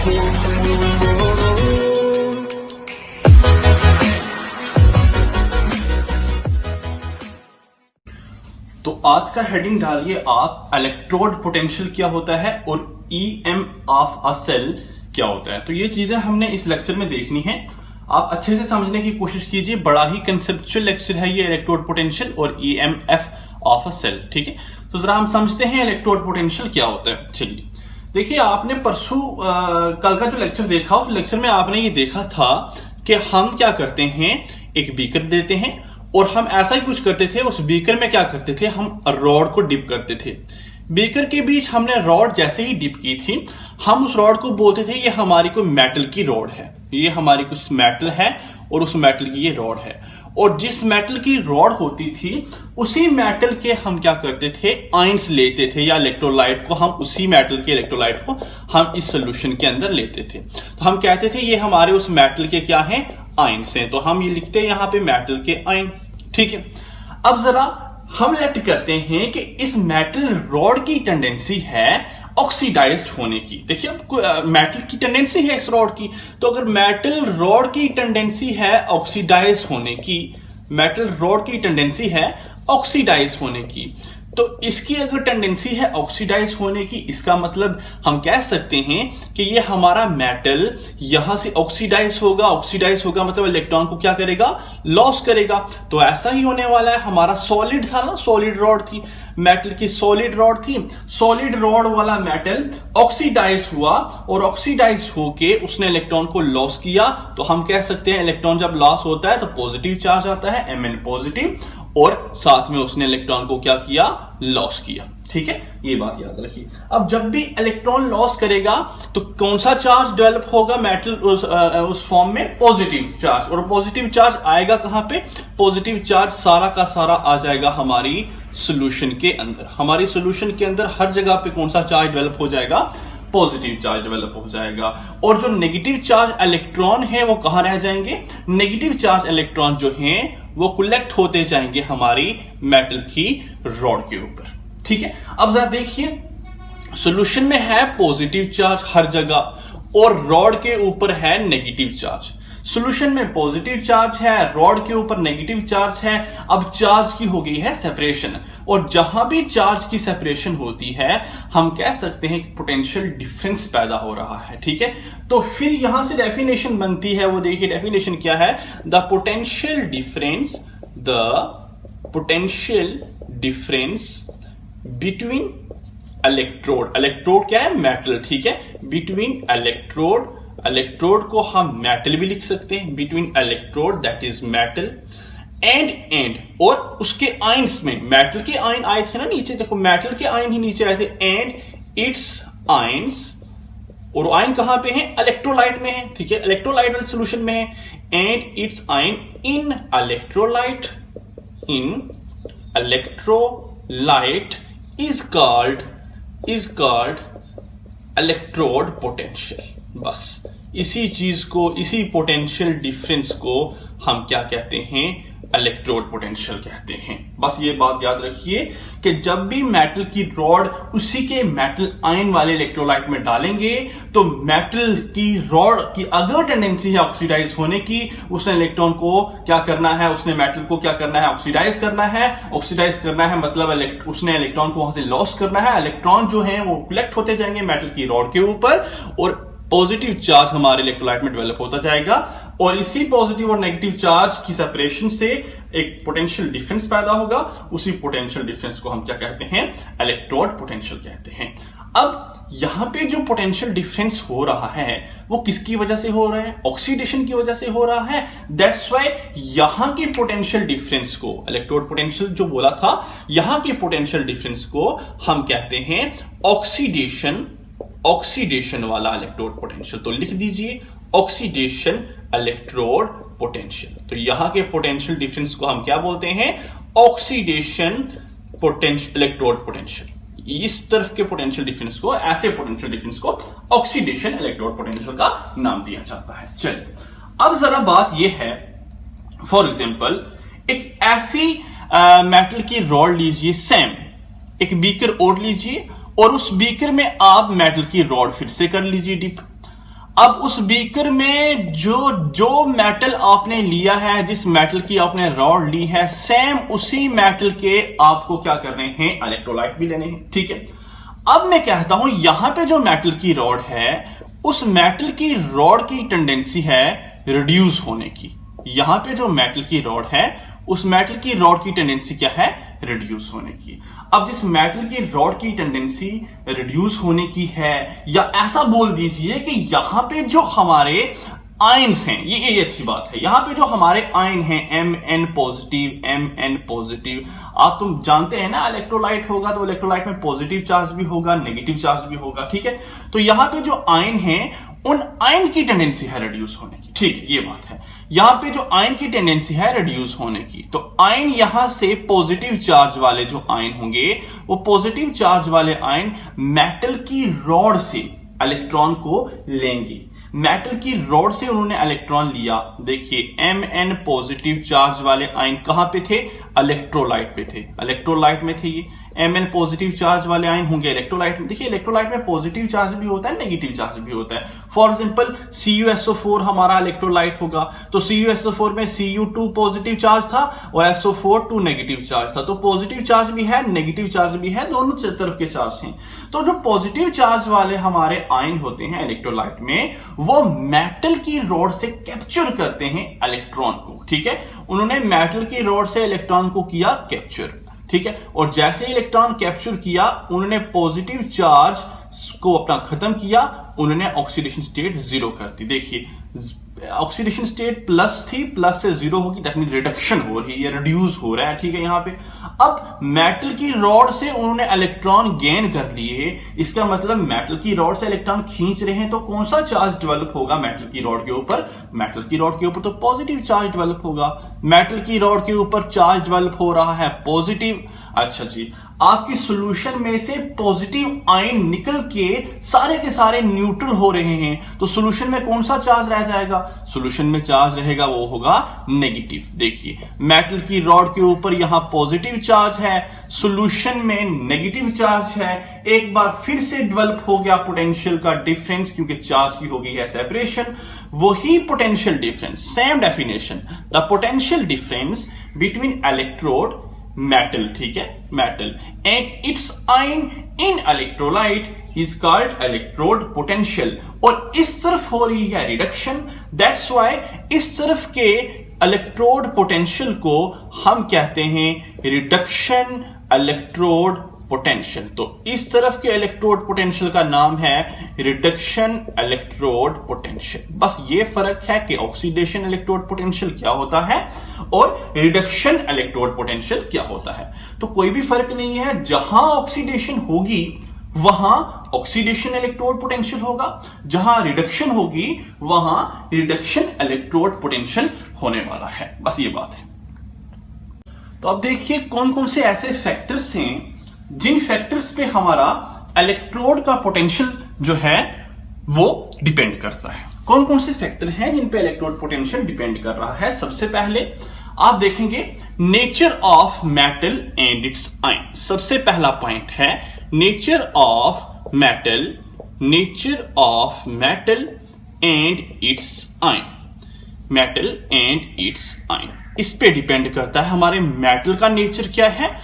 तो आज का हेडिंग डालिए आप, इलेक्ट्रोड पोटेंशियल क्या होता है और EM ऑफ अ सेल क्या होता है। तो ये चीजें हमने इस लेक्चर में देखनी है, आप अच्छे से समझने की कोशिश कीजिए। बड़ा ही कंसेप्चुअल लेक्चर है ये, इलेक्ट्रोड पोटेंशियल और EMF ऑफ अ सेल। ठीक है, तो जरा हम समझते हैं इलेक्ट्रोड पोटेंशियल क्या होता है। चलिए देखिए, आपने परसों कल का जो लेक्चर देखा, उस लेक्चर में आपने ये देखा था कि हम क्या करते हैं, एक बीकर देते हैं और हम ऐसा ही कुछ करते थे। उस बीकर में क्या करते थे, हम रॉड को डिप करते थे। बीकर के बीच हमने रॉड जैसे ही डिप की थी, हम उस रॉड को बोलते थे ये हमारी कोई मेटल की रॉड है, ये हमारी कुछ मेटल है और उस मेटल की ये रॉड है। और जिस मेटल की रॉड होती थी, उसी मेटल के हम क्या करते थे, आयंस लेते थे या इलेक्ट्रोलाइट को, हम उसी मेटल के इलेक्ट्रोलाइट को हम इस सोल्यूशन के अंदर लेते थे। तो हम कहते थे ये हमारे उस मेटल के क्या हैं, आयंस हैं। तो हम ये लिखते हैं यहां पे मेटल के आयन। ठीक है, अब जरा हम लेट करते हैं कि इस मेटल रॉड की टेंडेंसी है ऑक्सीडाइज्ड होने की। देखिए, अब मेटल की टेंडेंसी है इस रॉड की, तो अगर मेटल रॉड की टेंडेंसी है ऑक्सीडाइज होने की, मेटल रॉड की टेंडेंसी है ऑक्सीडाइज होने की, तो इसकी अगर टेंडेंसी है ऑक्सीडाइज होने की, इसका मतलब हम कह सकते हैं कि ये हमारा मेटल यहां से ऑक्सीडाइज होगा। ऑक्सीडाइज होगा मतलब इलेक्ट्रॉन को क्या करेगा, लॉस करेगा। तो ऐसा ही होने वाला है। हमारा सॉलिड था ना, सॉलिड रॉड थी, मेटल की सॉलिड रॉड थी। सॉलिड रॉड वाला मेटल ऑक्सीडाइज हुआ और ऑक्सीडाइज होके उसने इलेक्ट्रॉन को लॉस किया। तो हम कह सकते हैं इलेक्ट्रॉन जब लॉस होता है तो पॉजिटिव चार्ज आता है, Mn पॉजिटिव, और साथ में उसने इलेक्ट्रॉन को क्या किया, लॉस किया। ठीक है, ये बात याद रखिए। अब जब भी इलेक्ट्रॉन लॉस करेगा तो कौन सा चार्ज डेवलप होगा मेटल उस फॉर्म में, पॉजिटिव चार्ज। और पॉजिटिव चार्ज आएगा कहां पे, पॉजिटिव चार्ज सारा का सारा आ जाएगा हमारी सोल्यूशन के अंदर। हमारी सोल्यूशन के अंदर हर जगह पे कौन सा चार्ज डेवलप हो जाएगा, पॉजिटिव चार्ज डेवलप हो जाएगा। और जो नेगेटिव चार्ज इलेक्ट्रॉन है वो कहां रह जाएंगे, नेगेटिव चार्ज इलेक्ट्रॉन जो हैं वो कलेक्ट होते जाएंगे हमारी मेटल की रॉड के ऊपर। ठीक है, अब जरा देखिए, सॉल्यूशन में है पॉजिटिव चार्ज हर जगह और रॉड के ऊपर है नेगेटिव चार्ज। सॉल्यूशन में पॉजिटिव चार्ज है, रॉड के ऊपर नेगेटिव चार्ज है। अब चार्ज की हो गई है सेपरेशन, और जहां भी चार्ज की सेपरेशन होती है हम कह सकते हैं कि पोटेंशियल डिफरेंस पैदा हो रहा है। ठीक है, तो फिर यहां से डेफिनेशन बनती है, वो देखिए डेफिनेशन क्या है, the potential difference between electrode, electrode क्या है, मेटल। ठीक है, बिटवीन इलेक्ट्रोड को हम मेटल भी लिख सकते हैं, between electrode that is metal and और उसके आयंस में, मेटल के आयन आए थे ना नीचे, देखो मेटल के आयन ही नीचे आए थे, एंड इट्स आयंस, और आयन कहां पे है, इलेक्ट्रोलाइट में है। ठीक है, इलेक्ट्रोलाइट वाले सोल्यूशन में है, and it's ion in electrolyte is called electrode potential. बस इसी चीज को, इसी पोटेंशियल डिफरेंस को हम क्या कहते हैं, इलेक्ट्रोड पोटेंशियल कहते हैं। बस ये बात याद रखिए कि जब भी मेटल की रॉड उसी के मेटल आयन वाले इलेक्ट्रोलाइट में डालेंगे तो मेटल की रॉड की अगर टेंडेंसी है ऑक्सीडाइज होने की, उसने इलेक्ट्रॉन को क्या करना है, उसने मेटल को क्या करना है, ऑक्सीडाइज करना है। ऑक्सीडाइज करना है मतलब उसने इलेक्ट्रॉन को वहां से लॉस करना है। इलेक्ट्रॉन जो है वो कलेक्ट होते जाएंगे मेटल की रॉड के ऊपर और पॉजिटिव चार्ज हमारे इलेक्ट्रोलाइट में डेवलप होता जाएगा, और इसी पॉजिटिव और नेगेटिव चार्ज की सेपरेशन से एक पोटेंशियल डिफरेंस पैदा होगा। उसी पोटेंशियल डिफरेंस को हम क्या कहते हैं, इलेक्ट्रोड पोटेंशियल कहते हैं। अब यहां पे जो पोटेंशियल डिफरेंस हो रहा है वो किसकी वजह से हो रहा है, ऑक्सीडेशन की वजह से हो रहा है। दैट्स वाई यहां के पोटेंशियल डिफरेंस को, इलेक्ट्रोड पोटेंशियल जो बोला था, यहां के पोटेंशियल डिफरेंस को हम कहते हैं ऑक्सीडेशन वाला इलेक्ट्रोड पोटेंशियल। तो लिख दीजिए ऑक्सीडेशन इलेक्ट्रोड पोटेंशियल। तो यहां के पोटेंशियल डिफरेंस को हम क्या बोलते हैं, ऑक्सीडेशन पोटेंशियल इलेक्ट्रोड पोटेंशियल। इस तरफ के पोटेंशियल डिफरेंस को, ऐसे पोटेंशियल डिफरेंस को ऑक्सीडेशन इलेक्ट्रोड पोटेंशियल का नाम दिया जाता है। चलिए अब जरा बात यह है, फॉर एग्जांपल एक ऐसी मेटल की रॉड लीजिए, सेम एक बीकर और लीजिए और उस बीकर में आप मेटल की रॉड फिर से कर लीजिए डिप। अब उस बीकर में जो मेटल आपने लिया है, जिस मेटल की आपने रॉड ली है, सेम उसी मेटल के आपको क्या करने हैं, इलेक्ट्रोलाइट भी लेने हैं। ठीक है, अब मैं कहता हूं यहां पे जो मेटल की रॉड है, उस मेटल की रॉड की टेंडेंसी है रिड्यूस होने की। यहां पे जो मेटल की रॉड है, उस मेटल की रॉड की टेंडेंसी क्या है, रिड्यूस होने की। अब जिस मेटल की रॉड की टेंडेंसी रिड्यूस होने की है, या ऐसा बोल दीजिए कि यहां पे जो हमारे आयन्स हैं, ये अच्छी बात है, यहां पे जो हमारे आयन हैं Mn पॉजिटिव, आप तुम जानते हैं ना, इलेक्ट्रोलाइट होगा तो इलेक्ट्रोलाइट में पॉजिटिव चार्ज भी होगा, नेगेटिव चार्ज भी होगा। ठीक है, तो यहां पे जो आयन हैं, उन आयन की टेंडेंसी है रिड्यूस होने की। ठीक है, ये बात है, यहां पे जो आयन की टेंडेंसी है रिड्यूस होने की, तो आयन यहां से पॉजिटिव चार्ज वाले जो आयन होंगे, वो पॉजिटिव चार्ज वाले आयन मेटल की रॉड से इलेक्ट्रॉन को लेंगे। मेटल की रॉड से उन्होंने इलेक्ट्रॉन लिया। देखिए Mn पॉजिटिव चार्ज वाले आयन कहां पे थे, इलेक्ट्रोलाइट पे थे, इलेक्ट्रोलाइट में थे ये। Mn पॉजिटिव चार्ज वाले आयन होंगे इलेक्ट्रोलाइट में। देखिए इलेक्ट्रोलाइट में पॉजिटिव चार्ज भी होता है, नेगेटिव चार्ज भी होता है। फॉर एग्जांपल CuSO4 हमारा इलेक्ट्रोलाइट होगा, तो CuSO4 में Cu2 पॉजिटिव चार्ज था और SO4 2 नेगेटिव चार्ज था। तो पॉजिटिव चार्ज भी है, नेगेटिव चार्ज भी है, दोनों तरफ के चार्ज हैं। तो जो पॉजिटिव चार्ज वाले हमारे आयन होते हैं इलेक्ट्रोलाइट में, वो मेटल की रॉड से कैप्चर करते हैं इलेक्ट्रॉन को। ठीक है, उन्होंने मेटल की रॉड से इलेक्ट्रॉन को किया कैप्चर। ठीक है, और जैसे इलेक्ट्रॉन कैप्चर किया, उन्होंने पॉजिटिव चार्ज को अपना खत्म किया, उन्होंने ऑक्सीडेशन स्टेट 0 कर दी। देखिए ऑक्सीडेशन स्टेट प्लस थी, प्लस से 0 होगी, दैट मीन रिडक्शन हो रही है, रिड्यूस हो रहा है। ठीक है, यहां पे अब मेटल की रॉड से उन्होंने इलेक्ट्रॉन गेन कर लिए। इसका मतलब मेटल की रॉड से इलेक्ट्रॉन खींच रहे हैं, तो कौन सा चार्ज डेवलप होगा मेटल की रॉड के ऊपर, मेटल की रॉड के ऊपर तो पॉजिटिव चार्ज डेवलप होगा। मेटल की रॉड के ऊपर चार्ज डेवलप हो रहा है पॉजिटिव। अच्छा जी, आपकी सॉल्यूशन में से पॉजिटिव आयन निकल के सारे न्यूट्रल हो रहे हैं, तो सॉल्यूशन में कौन सा चार्ज रह जाएगा, सॉल्यूशन में चार्ज रहेगा वो होगा नेगेटिव। देखिए मेटल की रॉड के ऊपर यहां पॉजिटिव चार्ज है, सॉल्यूशन में नेगेटिव चार्ज है। एक बार फिर से डेवलप हो गया पोटेंशियल का डिफरेंस, क्योंकि चार्ज की हो गई है सेपरेशन। वही potential difference, same definition, the potential difference between electrode metal, ठीक है, metal and it's ion in electrolyte is called electrode potential. और इस तरफ हो रही है रिडक्शन, दैट्स व्हाई इस तरफ के इलेक्ट्रोड पोटेंशियल को हम कहते हैं रिडक्शन इलेक्ट्रोड पोटेंशियल। तो इस तरफ के इलेक्ट्रोड पोटेंशियल का नाम है रिडक्शन इलेक्ट्रोड पोटेंशियल। बस ये फर्क है कि ऑक्सीडेशन इलेक्ट्रोड पोटेंशियल क्या होता है और रिडक्शन इलेक्ट्रोड पोटेंशियल क्या होता है। तो कोई भी फर्क नहीं है, जहां ऑक्सीडेशन होगी वहां ऑक्सीडेशन इलेक्ट्रोड पोटेंशियल होगा, जहां रिडक्शन होगी वहां रिडक्शन इलेक्ट्रोड पोटेंशियल होने वाला है। बस ये बात है। तो अब देखिए कौन कौन से ऐसे फैक्टर्स हैं जिन फैक्टर्स पे हमारा इलेक्ट्रोड का पोटेंशियल जो है वो डिपेंड करता है। कौन कौन से फैक्टर हैं जिन पे इलेक्ट्रोड पोटेंशियल डिपेंड कर रहा है। सबसे पहले आप देखेंगे nature of metal and it's ion. सबसे पहला पॉइंट है nature of metal, nature of metal and it's ion, metal and it's ion. इस पे डिपेंड करता है हमारे मेटल का नेचर क्या है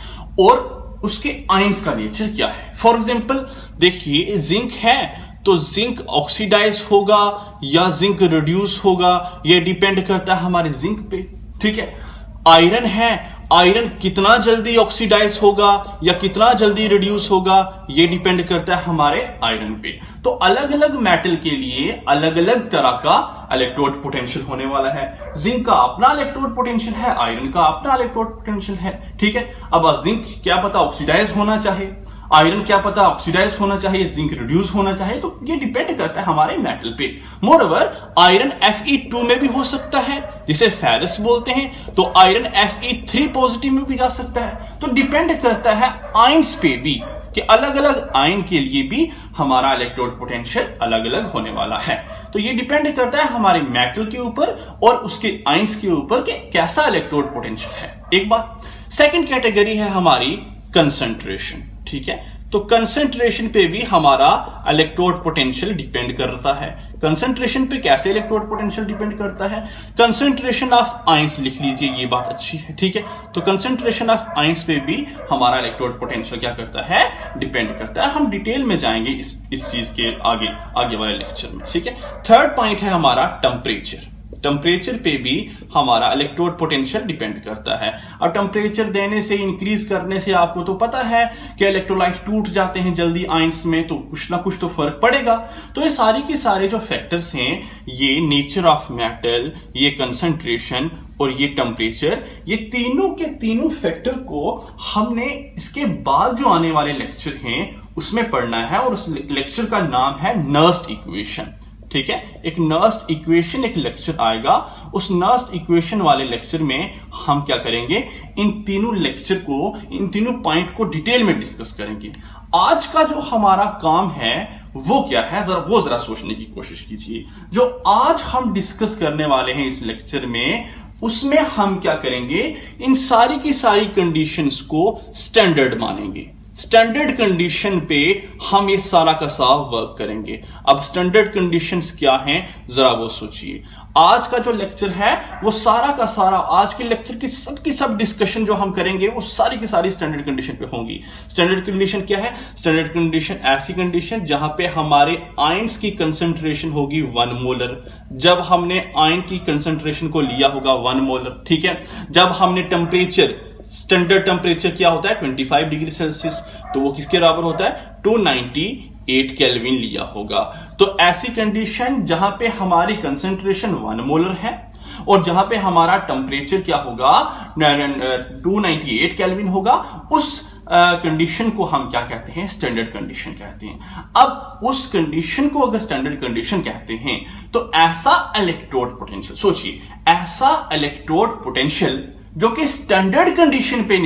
और उसके आयंस का नेचर क्या है। फॉर एग्जाम्पल देखिए जिंक है, तो जिंक ऑक्सीडाइज होगा या जिंक रिड्यूस होगा, यह डिपेंड करता है हमारे जिंक पे। ठीक है, आयरन है, आयरन कितना जल्दी ऑक्सीडाइज होगा या कितना जल्दी रिड्यूस होगा, यह डिपेंड करता है हमारे आयरन पे। तो अलग अलग मेटल के लिए अलग अलग तरह का इलेक्ट्रोड पोटेंशियल होने वाला है। जिंक का अपना इलेक्ट्रोड पोटेंशियल है, आयरन का अपना इलेक्ट्रोड पोटेंशियल है। ठीक है, अब जिंक क्या पता ऑक्सीडाइज होना चाहे, आयरन क्या पता ऑक्सीडाइज होना चाहिए, जिंक रिड्यूस होना चाहिए, तो ये डिपेंड करता है हमारे मेटल पे। मोरओवर आयरन Fe2 में भी हो सकता है, जिसे फेरस बोलते हैं, तो आयरन Fe3 पॉजिटिव में भी जा सकता है। तो डिपेंड करता है आयंस पे भी कि अलग अलग आयन के लिए भी हमारा इलेक्ट्रोड पोटेंशियल अलग अलग होने वाला है। तो ये डिपेंड करता है हमारे मेटल के ऊपर और उसके आयंस के ऊपर कि कैसा इलेक्ट्रोड पोटेंशियल है। एक बात। सेकंड कैटेगरी है हमारी कंसंट्रेशन। ठीक है, तो कंसंट्रेशन पे भी हमारा इलेक्ट्रोड पोटेंशियल डिपेंड करता है। कंसंट्रेशन पे कैसे इलेक्ट्रोड पोटेंशियल डिपेंड करता है? कंसंट्रेशन ऑफ आयंस लिख लीजिए, ये बात अच्छी है, ठीक है। तो कंसंट्रेशन ऑफ आयंस पे भी हमारा इलेक्ट्रोड पोटेंशियल क्या करता है? डिपेंड करता है। हम डिटेल में जाएंगे इस चीज के आगे वाले लेक्चर में, ठीक है। थर्ड पॉइंट है हमारा टेम्परेचर। टेम्परेचर पे भी हमारा इलेक्ट्रोड पोटेंशियल डिपेंड करता है। अब टेम्परेचर देने से, इंक्रीज करने से आपको तो पता है कि इलेक्ट्रोलाइट टूट जाते हैं जल्दी आयंस में, तो कुछ ना कुछ तो फर्क पड़ेगा। तो ये सारी के सारे जो फैक्टर्स हैं, ये नेचर ऑफ मेटल, ये कंसंट्रेशन और ये टेम्परेचर, ये तीनों के तीनों फैक्टर को हमने इसके बाद जो आने वाले लेक्चर हैं उसमें पढ़ना है, और उस लेक्चर का नाम है नर्स्ड इक्वेशन, ठीक है। एक नर्स्ड इक्वेशन एक लेक्चर आएगा, उस नर्स्ड इक्वेशन वाले लेक्चर में हम क्या करेंगे? इन तीनों पॉइंट को डिटेल में डिस्कस करेंगे। आज का जो हमारा काम है वो क्या है, जरा सोचने की कोशिश कीजिए। जो आज हम डिस्कस करने वाले हैं इस लेक्चर में, उसमें हम क्या करेंगे? इन सारी की सारी कंडीशंस को स्टैंडर्ड मानेंगे। स्टैंडर्ड कंडीशन पे हम ये सारा का सारा वर्क करेंगे। अब स्टैंडर्ड कंडीशंस क्या हैं, जरा वो सोचिए। आज का जो लेक्चर है वो सारा का सारा, आज के लेक्चर की सब डिस्कशन जो हम करेंगे वो सारी की सारी स्टैंडर्ड कंडीशन पे होंगी। स्टैंडर्ड कंडीशन क्या है? स्टैंडर्ड कंडीशन ऐसी कंडीशन जहां पे हमारे आयंस की कंसंट्रेशन होगी 1 मोलर। जब हमने आयन की कंसंट्रेशन को लिया होगा 1 मोलर, ठीक है। जब हमने टेम्परेचर, स्टैंडर्ड टेम्परेचर क्या होता है? 25 डिग्री सेल्सियस, तो वो किसके बराबर होता है? 298 केल्विन लिया होगा। तो ऐसी कंडीशन जहां पे हमारी कंसंट्रेशन 1 मोलर है और जहां पे हमारा टेम्परेचर क्या होगा? 298 केल्विन होगा, उस कंडीशन को हम क्या कहते हैं? स्टैंडर्ड कंडीशन कहते हैं। अब उस कंडीशन को अगर स्टैंडर्ड कंडीशन कहते हैं, तो ऐसा इलेक्ट्रोड पोटेंशियल, सोचिए, ऐसा इलेक्ट्रोड पोटेंशियल जो कि स्टैंडर्ड कंडीशन पे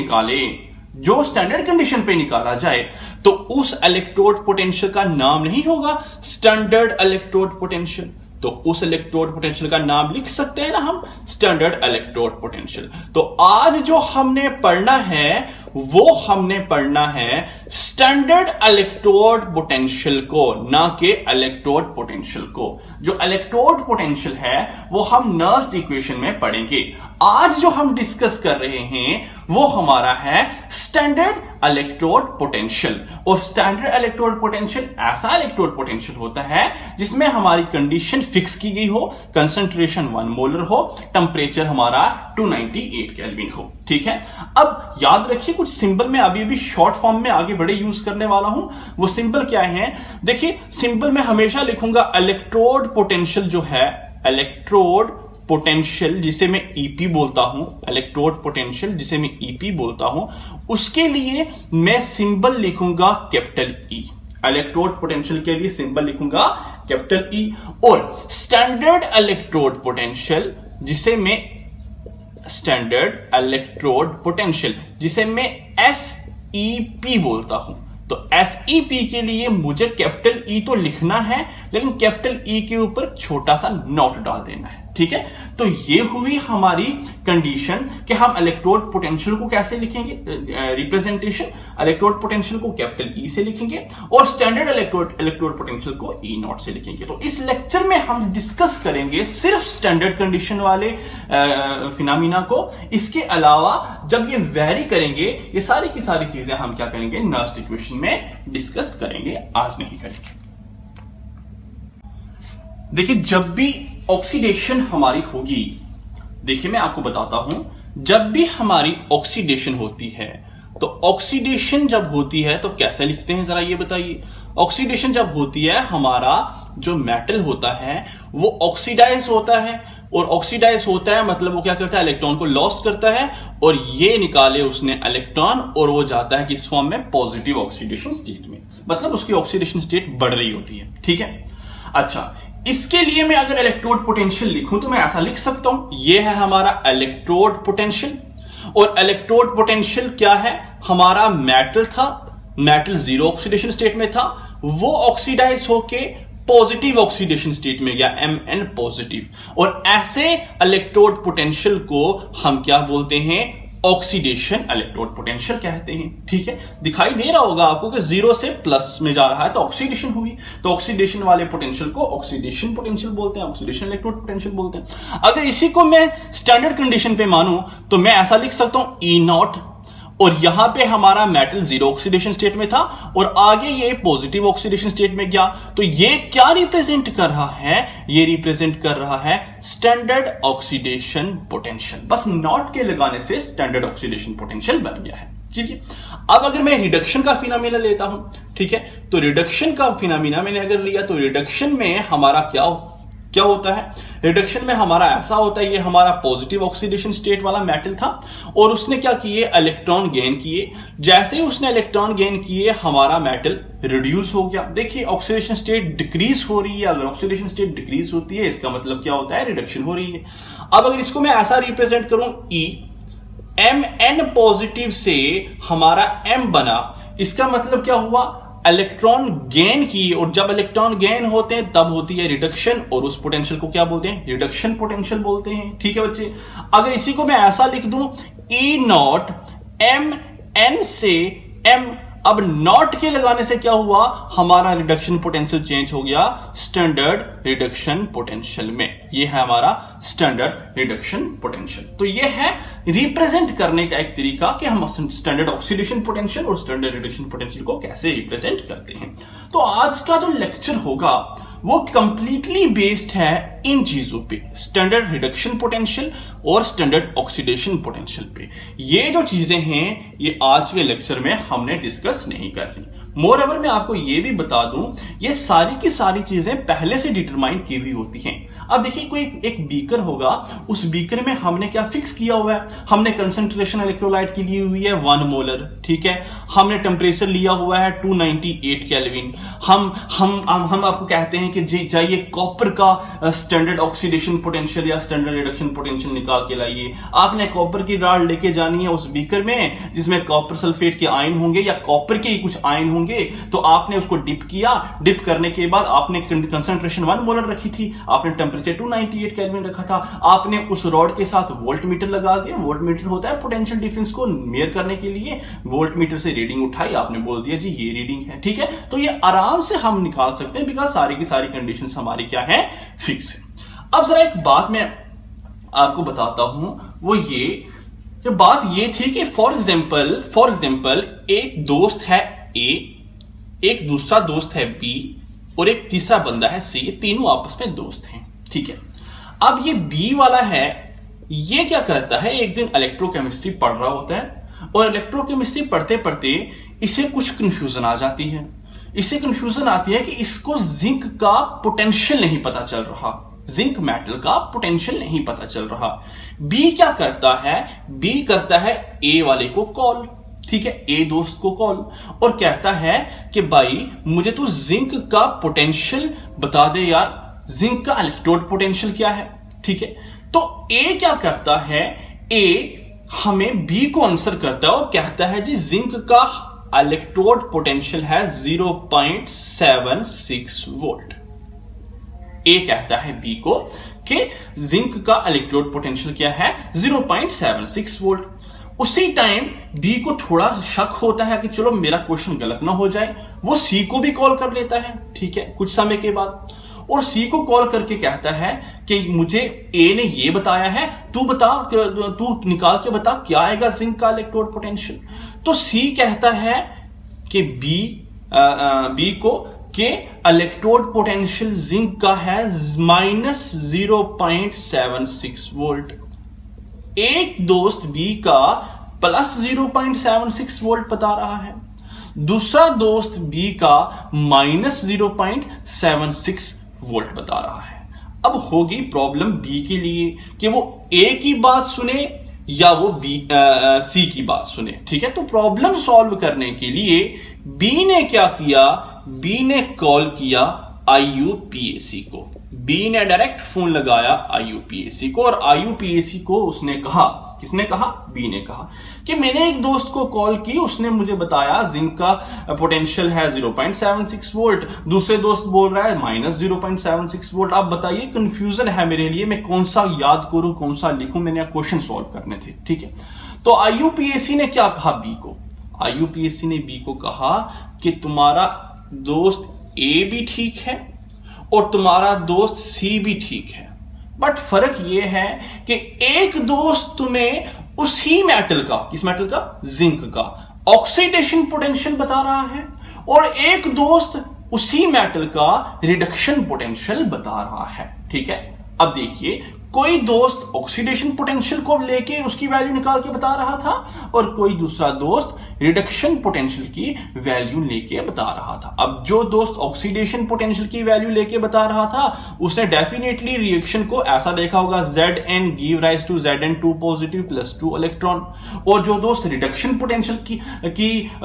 निकाला जाए, तो उस इलेक्ट्रोड पोटेंशियल का नाम नहीं होगा स्टैंडर्ड इलेक्ट्रोड पोटेंशियल। तो उस इलेक्ट्रोड पोटेंशियल का नाम लिख सकते हैं ना हम, स्टैंडर्ड इलेक्ट्रोड पोटेंशियल। तो आज जो हमने पढ़ना है वो हमने पढ़ना है स्टैंडर्ड इलेक्ट्रोड पोटेंशियल को, ना कि इलेक्ट्रोड पोटेंशियल को। जो इलेक्ट्रोड पोटेंशियल है वो हम नर्स्ड इक्वेशन में पढ़ेंगे। आज जो हम डिस्कस कर रहे हैं वो हमारा है स्टैंडर्ड इलेक्ट्रोड पोटेंशियल। और स्टैंडर्ड इलेक्ट्रोड पोटेंशियल ऐसा इलेक्ट्रोड पोटेंशियल होता है जिसमें हमारी कंडीशन फिक्स की गई हो, कंसंट्रेशन 1 मोलर हो, टेम्परेचर हमारा 298 केल्विन हो, ठीक है। अब याद रखिए, कुछ सिंबल में अभी शॉर्ट फॉर्म में आगे बड़े यूज करने वाला हूं। वो सिंबल क्या है? देखिए, सिंबल में हमेशा लिखूंगा इलेक्ट्रोड पोटेंशियल जो है, इलेक्ट्रोड पोटेंशियल जिसे मैं ईपी बोलता हूं, इलेक्ट्रोड पोटेंशियल जिसे मैं ईपी बोलता हूं, उसके लिए मैं सिंबल लिखूंगा कैपिटल ई। इलेक्ट्रोड पोटेंशियल के लिए सिंबल लिखूंगा कैपिटल ई। और स्टैंडर्ड इलेक्ट्रोड पोटेंशियल जिसे मैं स्टैंडर्ड इलेक्ट्रोड पोटेंशियल जिसे मैं एसईपी बोलता हूं, तो एसईपी के लिए मुझे कैपिटल ई तो लिखना है, लेकिन कैपिटल ई के ऊपर छोटा सा नोट डाल देना है, ठीक है। तो ये हुई हमारी कंडीशन कि हम इलेक्ट्रोड पोटेंशियल को कैसे लिखेंगे, रिप्रेजेंटेशन इलेक्ट्रोड पोटेंशियल को कैपिटल ई से लिखेंगे और स्टैंडर्ड इलेक्ट्रोड पोटेंशियल को ई नॉट से लिखेंगे। तो इस लेक्चर में हम डिस्कस करेंगे सिर्फ स्टैंडर्ड कंडीशन वाले फिनोमेना को। इसके अलावा जब ये वेरी करेंगे, ये सारी की सारी चीजें हम क्या करेंगे? नर्स्ड इक्वेशन में डिस्कस करेंगे, आज नहीं करेंगे। देखिए, जब भी ऑक्सीडेशन हमारी होगी, देखिए मैं आपको बताता हूं, जब भी हमारी ऑक्सीडेशन होती है, तो ऑक्सीडेशन जब होती है तो कैसे लिखते हैं, जरा ये बताइए। ऑक्सीडेशन जब होती है, हमारा जो मेटल होता है वो ऑक्सीडाइज होता है, और ऑक्सीडाइज होता है मतलब वो क्या करता है? इलेक्ट्रॉन को लॉस्ट करता है, और ये निकाले उसने इलेक्ट्रॉन, और वो जाता है किस फॉर्म में? पॉजिटिव ऑक्सीडेशन स्टेट में, मतलब उसकी ऑक्सीडेशन स्टेट बढ़ रही होती है, ठीक है। अच्छा, इसके लिए मैं अगर इलेक्ट्रोड पोटेंशियल लिखूं तो मैं ऐसा लिख सकता हूं, ये है हमारा इलेक्ट्रोड पोटेंशियल। और इलेक्ट्रोड पोटेंशियल क्या है? हमारा मेटल था, मेटल 0 ऑक्सीडेशन स्टेट में था, वो ऑक्सीडाइज होके पॉजिटिव ऑक्सीडेशन स्टेट में गया, Mn पॉजिटिव। और ऐसे इलेक्ट्रोड पोटेंशियल को हम क्या बोलते हैं? ऑक्सीडेशन इलेक्ट्रोड पोटेंशियल कहते हैं। ठीक है, दिखाई दे रहा होगा आपको कि 0 से प्लस में जा रहा है तो ऑक्सीडेशन हुई, तो ऑक्सीडेशन वाले पोटेंशियल को ऑक्सीडेशन पोटेंशियल बोलते हैं, ऑक्सीडेशन इलेक्ट्रोड पोटेंशियल बोलते हैं। अगर इसी को मैं स्टैंडर्ड कंडीशन पे मानूं तो मैं ऐसा लिख सकता हूं ई नॉट, और यहां पे हमारा मेटल 0 ऑक्सीडेशन स्टेट में था और आगे ये पॉजिटिव ऑक्सीडेशन स्टेट में गया, तो ये क्या रिप्रेजेंट कर रहा है, ये रिप्रेजेंट कर रहा है स्टैंडर्ड ऑक्सीडेशन पोटेंशियल। बस नॉट के लगाने से स्टैंडर्ड ऑक्सीडेशन पोटेंशियल बन गया है। ठीक है, अब अगर मैं रिडक्शन का फिनोमिना लेता हूं, ठीक है, तो रिडक्शन का फिनोमिना मैंने अगर लिया तो रिडक्शन में हमारा क्या होता है, रिडक्शन में हमारा ऐसा होता है, ये हमारा पॉजिटिव ऑक्सीडेशन स्टेट वाला मेटल था और उसने क्या किए, इलेक्ट्रॉन गेन किए। जैसे ही उसने इलेक्ट्रॉन गेन किए हमारा मेटल रिड्यूस हो गया। देखिए ऑक्सीडेशन स्टेट डिक्रीज हो रही है, अगर ऑक्सीडेशन स्टेट डिक्रीज होती है इसका मतलब क्या होता है, रिडक्शन हो रही है। अब अगर इसको मैं ऐसा रिप्रेजेंट करूं, ई एम एन पॉजिटिव से हमारा एम बना, इसका मतलब क्या हुआ, इलेक्ट्रॉन गेन किए, और जब इलेक्ट्रॉन गेन होते हैं तब होती है रिडक्शन, और उस पोटेंशियल को क्या बोलते हैं, रिडक्शन पोटेंशियल बोलते हैं। ठीक है बच्चे, अगर इसी को मैं ऐसा लिख दूं, ई नॉट एम एन से एम, अब नॉट के लगाने से क्या हुआ, हमारा रिडक्शन पोटेंशियल चेंज हो गया स्टैंडर्ड रिडक्शन पोटेंशियल में। ये है हमारा स्टैंडर्ड रिडक्शन पोटेंशियल। तो ये है रिप्रेजेंट करने का एक तरीका कि हम स्टैंडर्ड ऑक्सीडेशन पोटेंशियल और स्टैंडर्ड रिडक्शन पोटेंशियल को कैसे रिप्रेजेंट करते हैं। तो आज का जो लेक्चर होगा वो कंप्लीटली बेस्ड है इन चीजों पे, स्टैंडर्ड रिडक्शन पोटेंशियल और स्टैंडर्ड ऑक्सीडेशन पोटेंशियल पे। ये जो चीजें हैं ये आज के लेक्चर में हमने डिस्कस नहीं कर रही। मोर ओवर मैं आपको ये भी बता दूं, ये सारी की सारी चीजें पहले से डिटरमाइन की हुई होती हैं। अब देखिए कोई एक बीकर होगा, उस बीकर में हमने क्या फिक्स किया हुआ है, हमने कंसंट्रेशन इलेक्ट्रोलाइट की ली हुई है 1 मोलर, ठीक है, हमने टेम्परेचर लिया हुआ है 298 केल्विन। हम आपको कहते हैं कि जाइए कॉपर का स्टैंडर्ड ऑक्सीडेशन पोटेंशियल या स्टैंडर्ड रिडक्शन पोटेंशियल निकाल के लाइए। आपने कॉपर की राड लेके जानी है उस बीकर में जिसमें कॉपर सल्फेट के आयन होंगे या कॉपर के ही कुछ आयन होंगे, तो आपने उसको डिप किया, डिप करने के बाद आपने कंसंट्रेशन 1 मोलर रखी थी, आपने टेम्परेचर 298 केल्विन रखा था, आपने उस रॉड के साथ वोल्ट मीटर लगा दिया। वोल्ट मीटर होता है पोटेंशियल डिफरेंस को मेयर करने के लिए, वोल्ट मीटर से रीडिंग उठाई, आपने बोल दिया जी ये रीडिंग है। ठीक है, तो ये आराम से हम निकाल सकते हैं बिकॉज सारी की सारी कंडीशंस हमारी क्या है, फिक्स है। अब जरा एक बात मैं आपको बताता हूं, वो ये बात ये थी कि फॉर एग्जांपल एक दोस्त है ए, एक दूसरा दोस्त है बी और एक तीसरा बंदा है सी, ये तीनों आपस में दोस्त हैं। ठीक है, अब ये बी वाला है, ये क्या करता है, एक दिन इलेक्ट्रोकेमिस्ट्री पढ़ रहा होता है और इलेक्ट्रोकेमिस्ट्री पढ़ते पढ़ते इसे कुछ कंफ्यूजन आ जाती है। इसे कंफ्यूजन आती है कि इसको जिंक का पोटेंशियल नहीं पता चल रहा, जिंक मेटल का पोटेंशियल नहीं पता चल रहा। बी क्या करता है, बी करता है ए वाले को कॉल, ठीक है, ए दोस्त को कॉल और कहता है कि भाई मुझे तू जिंक का पोटेंशियल बता दे यार, जिंक का इलेक्ट्रोड पोटेंशियल क्या है। ठीक है, तो ए क्या करता है, ए हमें बी को आंसर करता है और कहता है जी जिंक का इलेक्ट्रोड पोटेंशियल है 0.76 वोल्ट। ए कहता है बी को कि जिंक का इलेक्ट्रोड पोटेंशियल क्या है, 0.76 वोल्ट। उसी टाइम बी को थोड़ा शक होता है कि चलो मेरा क्वेश्चन गलत ना हो जाए, वो सी को भी कॉल कर लेता है। ठीक है, कुछ समय के बाद, और सी को कॉल करके कहता है कि मुझे ए ने ये बताया है, तू बता, तू निकाल के बता क्या आएगा जिंक का इलेक्ट्रोड पोटेंशियल। तो सी कहता है कि बी को कि इलेक्ट्रोड पोटेंशियल जिंक का है -0.76 वोल्ट। एक दोस्त बी का +0.76 वोल्ट बता रहा है, दूसरा दोस्त बी का -0.76 वोल्ट बता रहा है। अब होगी प्रॉब्लम बी के लिए कि वो ए की बात सुने या वो सी की बात सुने। ठीक है, तो प्रॉब्लम सॉल्व करने के लिए बी ने क्या किया, बी ने कॉल किया IUPAC को। बी ने डायरेक्ट फोन लगाया IUPAC को और IUPAC को उसने कहा, किसने कहा, बी ने कहा कि मैंने एक दोस्त को कॉल की, उसने मुझे बताया जिंक का पोटेंशियल है 0.76 वोल्ट, दूसरे दोस्त बोल रहा है -0.76 वोल्ट। आप बताइए, कंफ्यूजन है मेरे लिए, मैं कौन सा याद करूं, कौन सा लिखूं, मैंने क्वेश्चन सॉल्व करने थे। ठीक है, तो आईयूपीएसी ने क्या कहा बी को? आईयूपीएसी ने बी को कहा कि तुम्हारा दोस्त ए भी ठीक है और तुम्हारा दोस्त सी भी ठीक है, बट फर्क यह है कि एक दोस्त तुम्हें उसी मेटल का, किस मेटल का? जिंक का ऑक्सीडेशन पोटेंशियल बता रहा है और एक दोस्त उसी मेटल का रिडक्शन पोटेंशियल बता रहा है। ठीक है, अब देखिए, कोई दोस्त ऑक्सीडेशन पोटेंशियल को लेके उसकी वैल्यू निकाल के बता रहा था और कोई दूसरा दोस्त रिडक्शन पोटेंशियल की वैल्यू लेके बता रहा था। अब जो दोस्त ऑक्सीडेशन पोटेंशियल की वैल्यू लेके बता रहा था उसने डेफिनेटली रिएक्शन को ऐसा देखा होगा, Zn give rise to Zn2 positive plus 2 electron. और जो दोस्त रिडक्शन पोटेंशियल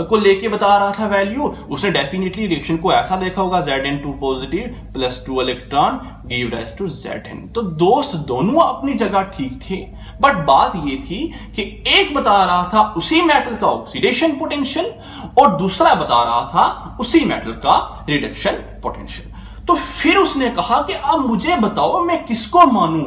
को लेके बता रहा था वैल्यू, उसने डेफिनेटली रिएक्शन को ऐसा देखा होगा, Zn2 positive plus 2 electron give rise to Zn। तो दोस्त दोनों अपनी जगह ठीक थे, बट बात यह थी कि एक बता रहा था उसी मेटल का ऑक्सीडेशन पोटेंशियल और दूसरा बता रहा था उसी मेटल का रिडक्शन पोटेंशियल। तो फिर उसने कहा कि अब मुझे बताओ मैं किसको मानूं,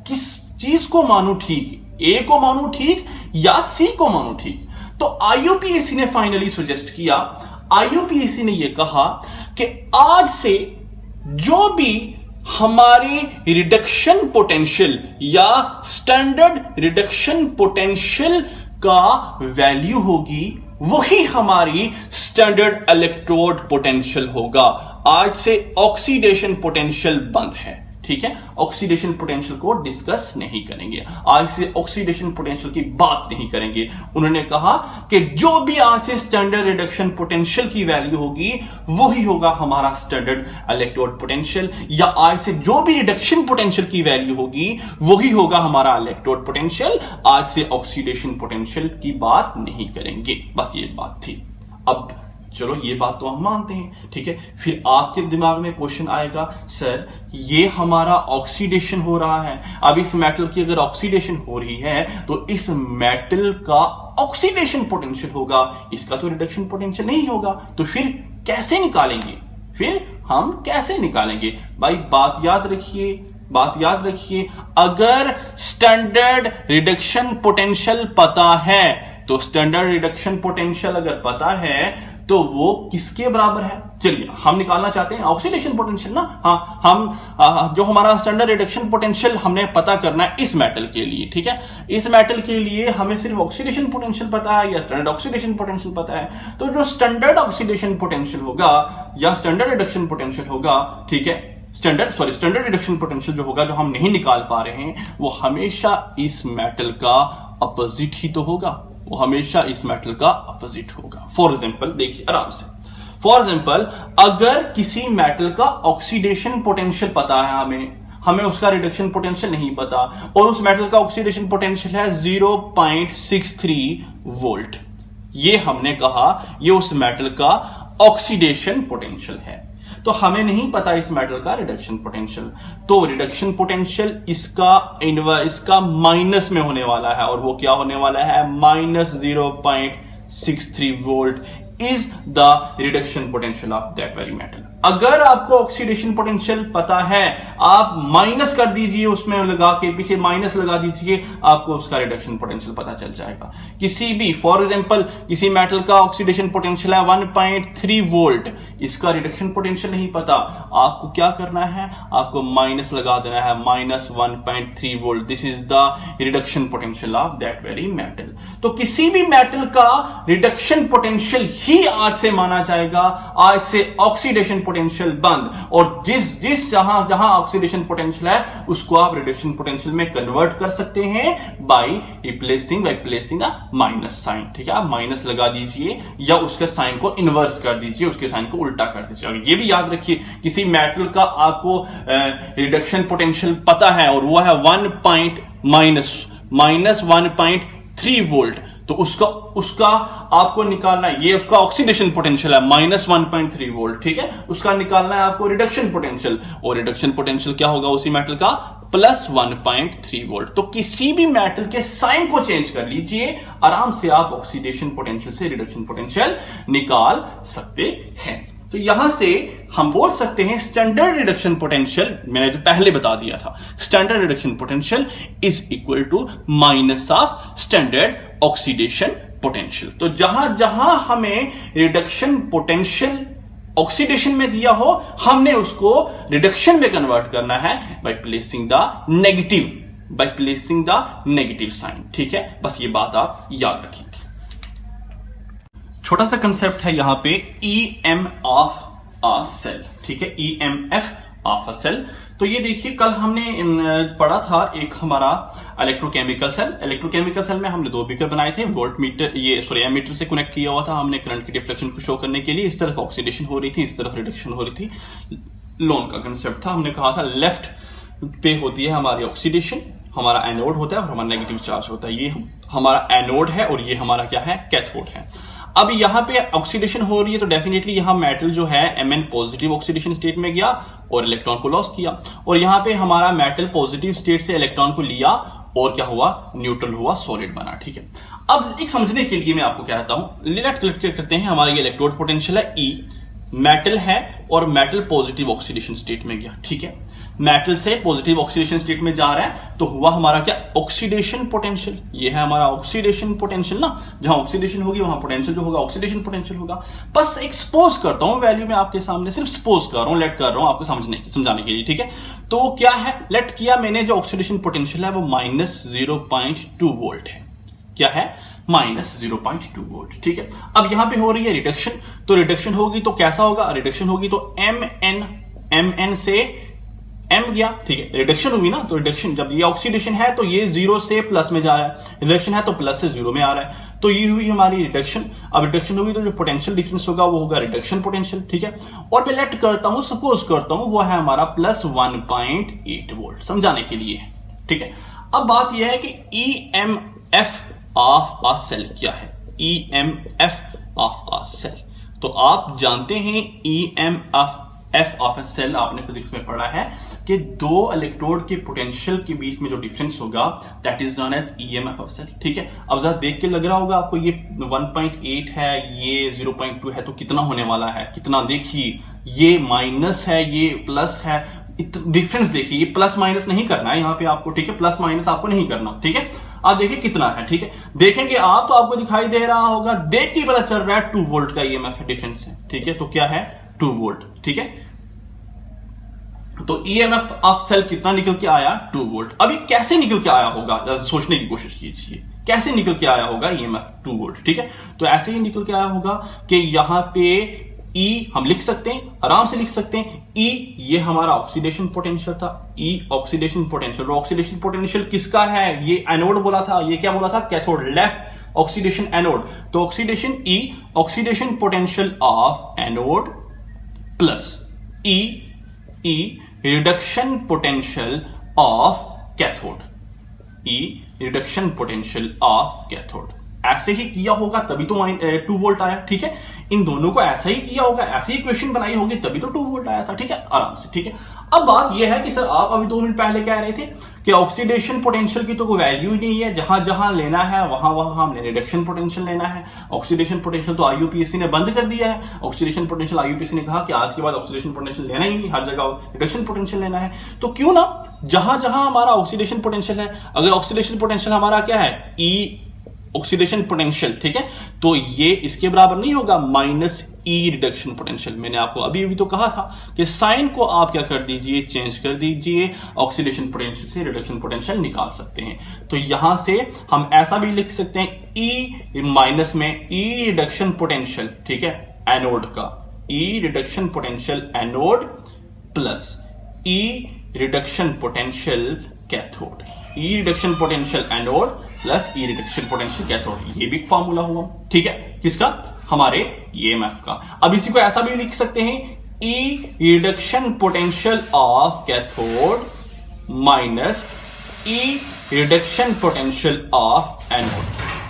किस चीज को मानूं ठीक, ए को मानूं ठीक या सी को मानूं ठीक? तो आईयूपीएसी ने फाइनली सजेस्ट किया, आईयूपीएसी ने यह कहा कि आज से जो भी हमारी रिडक्शन पोटेंशियल या स्टैंडर्ड रिडक्शन पोटेंशियल का वैल्यू होगी वही हमारी स्टैंडर्ड इलेक्ट्रोड पोटेंशियल होगा। आज से ऑक्सीडेशन पोटेंशियल बंद है। ठीक है, ऑक्सीडेशन पोटेंशियल को डिस्कस नहीं करेंगे, आज से ऑक्सीडेशन पोटेंशियल की बात नहीं करेंगे। उन्होंने कहा कि जो भी आज से स्टैंडर्ड रिडक्शन पोटेंशियल की वैल्यू होगी वही होगा हमारा स्टैंडर्ड इलेक्ट्रोड पोटेंशियल, या आज से जो भी रिडक्शन पोटेंशियल की वैल्यू होगी वही होगा हमारा इलेक्ट्रोड पोटेंशियल। आज से ऑक्सीडेशन पोटेंशियल की बात नहीं करेंगे, बस ये बात थी। अब चलो ये बात तो हम मानते हैं, ठीक है। फिर आपके दिमाग में क्वेश्चन आएगा, सर ये हमारा ऑक्सीडेशन हो रहा है, अब इस मेटल की अगर ऑक्सीडेशन हो रही है तो इस मेटल का ऑक्सीडेशन पोटेंशियल होगा, इसका तो रिडक्शन पोटेंशियल नहीं होगा, तो फिर कैसे निकालेंगे? हम कैसे निकालेंगे भाई? बात याद रखिए, अगर स्टैंडर्ड रिडक्शन पोटेंशियल पता है तो स्टैंडर्ड रिडक्शन पोटेंशियल अगर पता है तो वो किसके बराबर है? चलिए हम निकालना चाहते हैं ऑक्सीडेशन पोटेंशियल ना। हाँ, हम जो हमारा स्टैंडर्ड रिडक्शन पोटेंशियल हमने पता करना है इस मेटल के लिए, ठीक है। इस मेटल के लिए हमें सिर्फ ऑक्सीडेशन पोटेंशियल पता है या स्टैंडर्ड ऑक्सीडेशन पोटेंशियल पता है, तो जो स्टैंडर्ड ऑक्सीडेशन पोटेंशियल होगा या स्टैंडर्ड रिडक्शन पोटेंशियल होगा, ठीक है, स्टैंडर्ड रिडक्शन पोटेंशियल जो होगा, जो हम नहीं निकाल पा रहे हैं, वो हमेशा इस मेटल का अपोजिट ही तो होगा, वो हमेशा इस मेटल का अपोजिट होगा। फॉर एग्जांपल देखिए आराम से, फॉर एग्जांपल अगर किसी मेटल का ऑक्सीडेशन पोटेंशियल पता है, हमें उसका रिडक्शन पोटेंशियल नहीं पता, और उस मेटल का ऑक्सीडेशन पोटेंशियल है 0.63 वोल्ट, ये हमने कहा ये उस मेटल का ऑक्सीडेशन पोटेंशियल है। तो हमें नहीं पता इस मेटल का रिडक्शन पोटेंशियल, तो रिडक्शन पोटेंशियल इसका माइनस में होने वाला है, और वो क्या होने वाला है? -0.63 volt is the reduction potential of that very metal. अगर आपको ऑक्सीडेशन पोटेंशियल पता है, आप माइनस कर दीजिए, उसमें लगा के पीछे माइनस लगा दीजिए, आपको उसका रिडक्शन पोटेंशियल पता चल जाएगा। किसी भी, फॉर एग्जांपल किसी मेटल का ऑक्सीडेशन पोटेंशियल है 1.3 वोल्ट, इसका रिडक्शन पोटेंशियल नहीं पता, आपको क्या करना है? आपको माइनस लगा देना है, -1.3 volt, this is the reduction potential of that very metal. तो किसी भी मेटल का रिडक्शन पोटेंशियल ही आज से माना जाएगा, आज से ऑक्सीडेशन पोटेंशियल बंद, और जिस जहां ऑक्सीडेशन पोटेंशियल है उसको आप रिडक्शन पोटेंशियल में कन्वर्ट कर सकते हैं by placing a minus sign, ठीक है। आप माइनस लगा दीजिए या उसके साइन को इनवर्स कर दीजिए, उसके साइन को उल्टा कर दीजिए। और ये भी याद रखिए, किसी मेटल का आपको रिडक्शन पोटेंशियल पता है और वो है -1.3 वोल्ट, तो उसका आपको निकालना है, ये उसका ऑक्सीडेशन पोटेंशियल है -1.3 वोल्ट, ठीक है। उसका निकालना है आपको रिडक्शन पोटेंशियल, और रिडक्शन पोटेंशियल क्या होगा उसी मेटल का? +1.3 वोल्ट। तो किसी भी मेटल के साइन को चेंज कर लीजिए, आराम से आप ऑक्सीडेशन पोटेंशियल से रिडक्शन पोटेंशियल निकाल सकते हैं। तो तो यहां से हम बोल सकते हैं स्टैंडर्ड रिडक्शन पोटेंशियल, मैंने जो पहले बता दिया था, standard reduction potential is equal to minus of standard oxidation potential. तो जहां जहां हमें रिडक्शन पोटेंशियल ऑक्सीडेशन में दिया हो, हमने उसको रिडक्शन में कन्वर्ट करना है by placing the negative sign. ठीक है, बस ये बात आप याद रखेंगे। छोटा सा कंसेप्ट है यहां पे EM ऑफ अ सेल। ठीक है, EMF ऑफ अ सेल। तो ये देखिए, कल हमने पढ़ा था एक हमारा इलेक्ट्रोकेमिकल सेल में हमने 2 बीकर बनाए थे, वोल्ट मीटर, ये सॉरी एमीटर से कनेक्ट किया हुआ था हमने करंट की डिफ्लेक्शन को शो करने के लिए। इस तरफ ऑक्सीडेशन हो रही थी, इस तरफ रिडक्शन हो रही थी। लोन का कंसेप्ट था, हमने कहा था लेफ्ट पे होती है हमारी ऑक्सीडेशन, हमारा एनोड होता है और हमारा नेगेटिव चार्ज होता है। ये हमारा एनोड है और ये हमारा क्या है, कैथोड है। अब यहां पे ऑक्सीडेशन हो रही है तो डेफिनेटली यहां मेटल जो है Mn पॉजिटिव ऑक्सीडेशन स्टेट में गया और इलेक्ट्रॉन को लॉस किया, और यहां पे हमारा मेटल पॉजिटिव स्टेट से इलेक्ट्रॉन को लिया और क्या हुआ, न्यूट्रल हुआ, सॉलिड बना। ठीक है, अब एक समझने के लिए मैं आपको कहता हूं, लेट कैलकुलेट करते हैं। हमारा ये इलेक्ट्रोड पोटेंशियल है E, मेटल है और मेटल पॉजिटिव ऑक्सीडेशन स्टेट में गया। ठीक है, मेटल से पॉजिटिव ऑक्सीडेशन स्टेट में जा रहा है तो हुआ हमारा क्या, ऑक्सीडेशन पोटेंशियल। ये है हमारा ऑक्सीडेशन पोटेंशियल ना, जहां ऑक्सीडेशन होगी वहां पोटेंशियल जो होगा ऑक्सीडेशन पोटेंशियल होगा। बस एक्सपोज करता हूं वैल्यू में आपके सामने, सिर्फ सपोज कर रहा हूं, लेट कर रहा हूं आपको समझाने के लिए। ठीक है, तो क्या है, लेट किया मैंने, जो ऑक्सीडेशन पोटेंशियल है वो -0.2 वोल्ट है। क्या है, -0.2 वोल्ट। ठीक है, अब यहां पे हो रही है रिडक्शन, तो रिडक्शन होगी तो कैसा होगा, रिडक्शन होगी तो Mn से M गया। ठीक है, रिडक्शन हुई ना, तो रिडक्शन, जब ये ऑक्सीडेशन है तो ये 0 से प्लस में जा रहा है, रिडक्शन है तो प्लस से 0 में आ रहा है, तो ये हुई हमारी रिडक्शन। अब रिडक्शन हुई तो जो पोटेंशियल डिफरेंस होगा वो होगा रिडक्शन पोटेंशियल। ठीक है, और मैं लेट करता हूं, सपोज करता हूं वो है हमारा +1.8 वोल्ट, समझाने के लिए। ठीक है, अब बात यह है कि EMF ऑफ अ सेल क्या है, EMF ऑफ अ सेल। तो आप जानते हैं EMF ऑफ अ सेल, आपने फिजिक्स में पढ़ा है कि 2 इलेक्ट्रोड के पोटेंशियल के बीच में जो डिफरेंस होगा that is known as EMF of cell. ठीक है, अब जरा देख के लग रहा होगा आपको, ये 1.8 है, ये 0.2 है, तो कितना होने वाला है, कितना, देखिए ये माइनस है, ये प्लस है, डिफरेंस देखिए, ये प्लस माइनस नहीं करना है यहां पे आपको। ठीक है, प्लस माइनस आपको नहीं करना। ठीक है, आप देखिए कितना है। ठीक है, देखेंगे आप तो आपको दिखाई दे रहा होगा, देख के पता चल रहा है 2 वोल्ट का EMF डिफरेंस है। ठीक है, तो क्या है, 2 वोल्ट। ठीक है, तो EMF ऑफ सेल कितना निकल के आया, 2 वोल्ट। अभी कैसे निकल के आया होगा, सोचने की कोशिश कीजिए, कैसे निकल के आया होगा EMF 2 वोल्ट। ठीक है, तो ऐसे ही निकल के आया होगा कि यहां पे E हम लिख सकते हैं, आराम से लिख सकते हैं, E ये हमारा ऑक्सीडेशन पोटेंशियल था, E oxidation potential. Oxidation potential किसका है, ये एनोड बोला था, ये क्या बोला था, कैथोड, लेफ्ट ऑक्सीडेशन एनोड। तो oxidation E, oxidation potential of anode plus E reduction potential of cathode, E reduction potential of cathode. ऐसे ही किया होगा तभी तो 2 वोल्ट आया। ठीक है, इन दोनों को ऐसा ही किया होगा, ऐसे ही इक्वेशन बनाई होगी तभी तो 2 वोल्ट आया था। ठीक है, आराम से। ठीक है, अब बात यह है कि सर आप अभी 2 मिनट पहले कह रहे थे कि ऑक्सीडेशन पोटेंशियल की तो कोई वैल्यू ही नहीं है, जहां जहां लेना है वहां वहां हमने रिडक्शन पोटेंशियल लेना है। ऑक्सीडेशन पोटेंशियल तो IUPAC ने बंद कर दिया है, ऑक्सीडेशन पोटेंशियल IUPAC ने कहा कि आज के बाद ऑक्सीडेशन पोटेंशियल लेना ही नहीं, हर जगह रिडक्शन पोटेंशियल लेना है। तो क्यों ना, जहां जहां हमारा ऑक्सीडेशन पोटेंशियल है, अगर ऑक्सीडेशन पोटेंशियल हमारा क्या है, E ऑक्सीडेशन पोटेंशियल, ठीक है, तो ये इसके बराबर नहीं होगा -E रिडक्शन पोटेंशियल। मैंने आपको अभी अभी तो कहा था कि साइन को आप क्या कर दीजिए, चेंज कर दीजिए, ऑक्सीडेशन पोटेंशियल से रिडक्शन पोटेंशियल निकाल सकते हैं। तो यहां से हम ऐसा भी लिख सकते हैं, E माइनस में E रिडक्शन पोटेंशियल, ठीक है, एनोड का E reduction potential anode plus E reduction potential cathode, E reduction potential anode plus E reduction potential cathode. ये भी फॉर्मूला हुआ, ठीक है, किसका, हमारे EMF का। अब इसी को ऐसा भी लिख सकते हैं, E reduction potential of cathode minus E reduction potential of anode,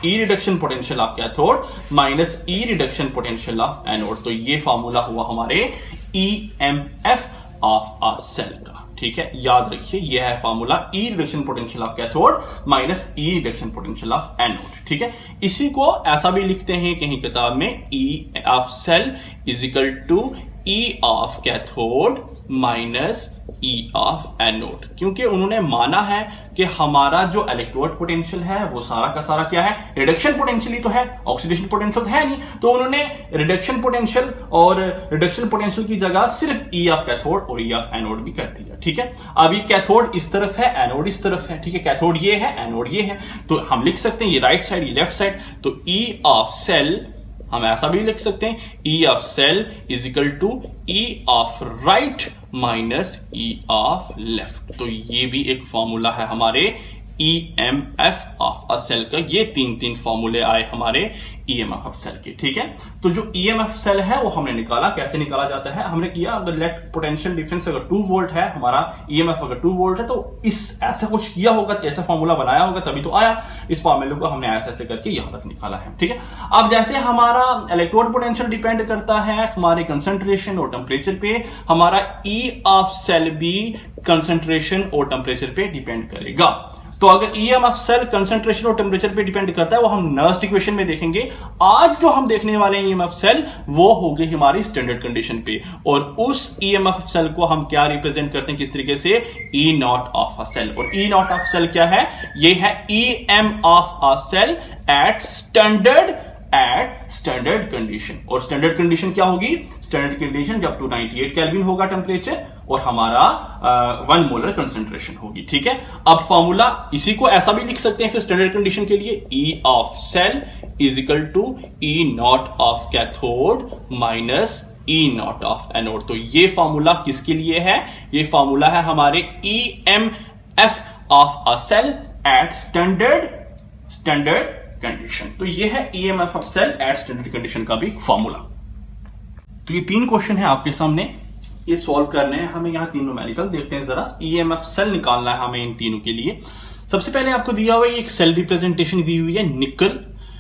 E reduction potential of cathode minus E reduction potential of anode. तो ये फॉर्मूला हुआ हमारे EMF ऑफ अ सेल का, ठीक है, याद रखिए यह है formula, E reduction potential of cathode minus E reduction potential of anode, ठीक है। इसी को ऐसा भी लिखते हैं कहीं किताब में, E of cell is equal to E of cathode minus E of anode, क्योंकि उन्होंने माना है कि हमारा जो इलेक्ट्रोड पोटेंशियल है वो सारा का सारा क्या है, रिडक्शन पोटेंशियल ही तो है, ऑक्सीडेशन पोटेंशियल तो है नहीं। तो उन्होंने रिडक्शन पोटेंशियल और रिडक्शन पोटेंशियल की जगह सिर्फ ई ऑफ कैथोड और ई ऑफ एनोड भी कर दिया। ठीक है, अब ये कैथोड इस तरफ है, एनोड इस तरफ है। ठीक है, कैथोड ये है, एनोड ये है, तो हम लिख सकते हैं ये राइट साइड, ये लेफ्ट साइड। तो ई ऑफ सेल हम ऐसा भी लिख सकते हैं, E of cell is equal to E of right minus E of left. तो ये भी एक फॉर्मूला है हमारे EMF ऑफ अ सेल का। ये तीन फॉर्मूले आए हमारे EMF ऑफ सेल के। ठीक है, तो जो EMF सेल है वो हमने निकाला, कैसे निकाला जाता है हमने किया, अगर लेट पोटेंशियल डिफरेंस अगर 2 वोल्ट है, हमारा EMF अगर 2 वोल्ट है, तो इस ऐसा कुछ किया होगा, ऐसा फॉर्मूला बनाया होगा तभी तो आया। इस फॉर्मूले को हमने ऐसे करके यहां तक निकाला है। ठीक है, अब जैसे हमारा इलेक्ट्रोड पोटेंशियल डिपेंड करता है हमारे कंसंट्रेशन और टेम्परेचर पे, हमारा E ऑफ सेल भी कंसंट्रेशन और टेम्परेचर पे डिपेंड करेगा। तो अगर EMF सेल कंसंट्रेशन और टेम्परेचर पे डिपेंड करता है, वो हम नर्स्ट इक्वेशन में देखेंगे। आज जो हम देखने वाले हैं EMF सेल, वो होगी हमारी स्टैंडर्ड कंडीशन पे, और उस EMF सेल को हम क्या रिप्रेजेंट करते हैं, किस तरीके से, E not of a cell. और E नॉट ऑफ सेल क्या है, ये है EM of a cell at standard condition. और स्टैंडर्ड कंडीशन क्या होगी, स्टैंडर्ड कंडीशन जब 298 केल्विन होगा टेम्परेचर और हमारा 1 मोलर कंसंट्रेशन होगी। ठीक है, अब फॉर्मूला इसी को ऐसा भी लिख सकते हैं फिर स्टैंडर्ड कंडीशन के लिए, E of cell is equal to E not of cathode minus E not of anode. तो ये फॉर्मूला किसके लिए है, ये फॉर्मूला है हमारे EMF of a cell at standard condition. तो ये है EMF of cell at standard condition का भी फॉर्मूला। तो ये 3 क्वेश्चन है आपके सामने, ये सॉल्व करने हैं हमें। यहां 3 न्यूमेरिकल देखते हैं जरा। EMF सेल निकालना है हमें इन तीनों के लिए। सबसे पहले आपको दिया हुआ है एक सेल रिप्रेजेंटेशन दी हुई है, निकल